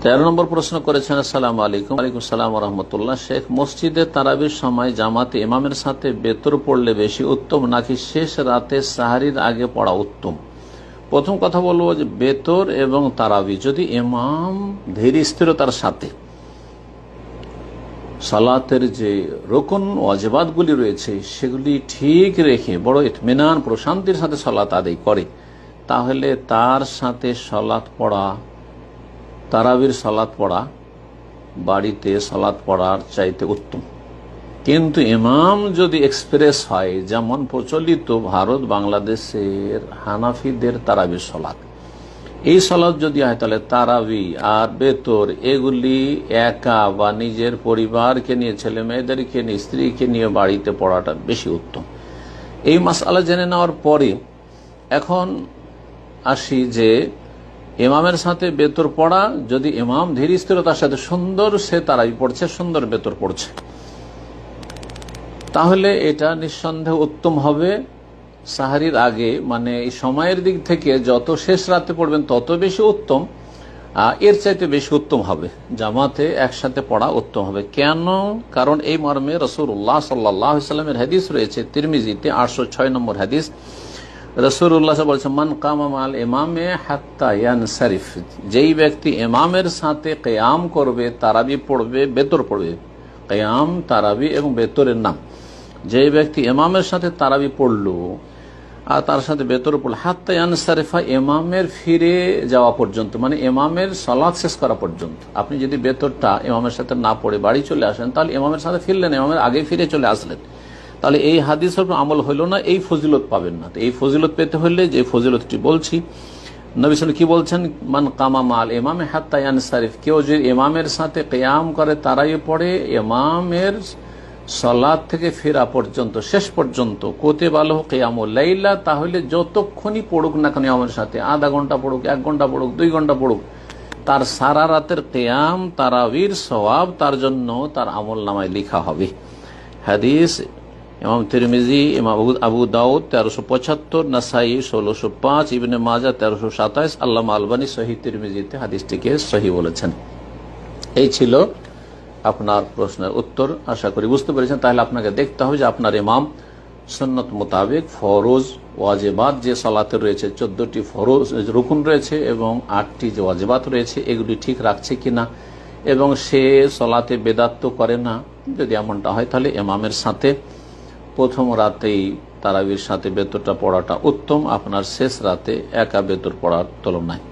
13 নম্বর প্রশ্ন করেছেন, আসসালামু আলাইকুম। ওয়ালাইকুম সালাম ওয়া রাহমাতুল্লাহ। শেখ, মসজিদে তারাবির সময় জামাতে ইমামের সাথে বেতর পড়লে বেশি উত্তম নাকি শেষ রাতে সাহারির আগে পড়া উত্তম? প্রথম কথা বলবো যে বেতর এবং তারাবি যদি ইমাম ধীর স্থিরতার সাথে সালাতের যে রুকন ওয়াজিবাতগুলি রয়েছে সেগুলি ঠিক রেখে বড় ইতমিনান প্রশান্তির সাথে সালাত আদায় করে, তাহলে তার সাথে সালাত পড়া, তারাবির সালাত পড়া বাড়িতে সালাত পড়ার চাইতে উত্তম। কিন্তু ইমাম যদি এক্সপ্রেস হয়, যেমন প্রচলিত ভারত বাংলাদেশের হানাফিদের তারাবির সালাত, এই সালাত যদি হয় তাহলে তারাবি আর বেতর এগুলি একা বা নিজের পরিবারকে নিয়ে, ছেলে মেয়েদেরকে নিয়ে, স্ত্রীকে নিয়ে বাড়িতে পড়াটা বেশি উত্তম। এই মাসআলা জেনে নেওয়ার পরে এখন আসি যে ইমামের সাথে বেতর পড়া, যদি ইমাম ধীর স্থিরতার সাথে সুন্দর সে তারাবি পড়ছে, সুন্দর বেতর পড়ছে, তাহলে এটা নিঃসন্দেহে উত্তম হবে সাহারির আগে, মানে এই সময়ের দিক থেকে যত শেষ রাতে পড়বেন তত বেশি উত্তম। এর চাইতে বেশি উত্তম হবে জামাতে একসাথে পড়া উত্তম হবে। কেন? কারণ এই মর্মে রাসূলুল্লাহ সাল্লাল্লাহু আলাইহি ওয়াসাল্লামের হাদিস রয়েছে তিরমিজিতে 806 নম্বর হাদিস। রাসূলুল্লাহ বলেছেন, মান কামা মাল ইমামে হাত্তা ইয়ানসারিফ, যেই ব্যক্তি ইমামের সাথে কিয়াম করবে, তারাবি পড়বে, বেতর পড়বে, কিয়াম, তারাবি এবং বেতরের নাম, যে ব্যক্তি ইমামের সাথে তারাবি পড়লো আর তার সাথে বেতর পড়লো, হাত্তা ইয়ানসারিফা, ইমামের ফিরে যাওয়া পর্যন্ত, মানে ইমামের সালাত শেষ করা পর্যন্ত। আপনি যদি বেতরটা ইমামের সাথে না পড়ে বাড়ি চলে আসেন, তাহলে ইমামের সাথে ফিরলেন, ইমামের আগে ফিরে চলে আসলেন, তাহলে এই হাদিসের উপর আমল হইল না, এই ফজিলত পাবেন না। তো এই ফজিলত পেতে হলে যে ফজিলতটি বলছি, নবী সাল্লাল্লাহু কি বলছেন, মান কামা মাল ইমামে হাত্তা ইয়ানসারিফ, কেউ যদি ইমামের সাথে কিয়াম করে, তারাই পড়ে ইমামের সালাত থেকে ফেরা পর্যন্ত, শেষ পর্যন্ত, কুতিবা লাহু কিয়ামুল লাইলা, তাহলে যতক্ষণই পড়ুক না কেন ইমামের সাথে, আধা ঘন্টা পড়ুক, 1 ঘন্টা পড়ুক, 2 ঘন্টা পড়ুক, তার সারা রাতের কিয়াম তারাবির সওয়াব তার জন্য তার আমল নামায় লেখা হবে। হাদিস ইমাম তিরমিজি, ইমাম আবু দাউদ 1375, নাসাই 1605, ইবনে মাজাহ 1327, আল্লামা আলবানী সহিহ তিরমিজিতে হাদিসটিকে সহিহ বলেছেন। এই ছিল আপনার প্রশ্নের উত্তর। আশা করি বুঝতে পেরেছেন। তাহলে আপনাকে দেখতে হবে যে আপনার ইমাম সুন্নত মোতাবেক ফরজ ওয়াজিবাত যে সালাতে রয়েছে, 14টি ফরজ রুকুন রয়েছে এবং 8টি যে ওয়াজিবাত রয়েছে, এগুলি ঠিক রাখছে কিনা, এবং সে সালাতে বেদাত তো করে না। যদি এমনটা হয় তাহলে ইমামের সাথে প্রথম রাতেই তারাবির সাথে বেতরটা পড়াটা উত্তম, আপনার শেষ রাতে একা বেতর পড়ার তুলনায়।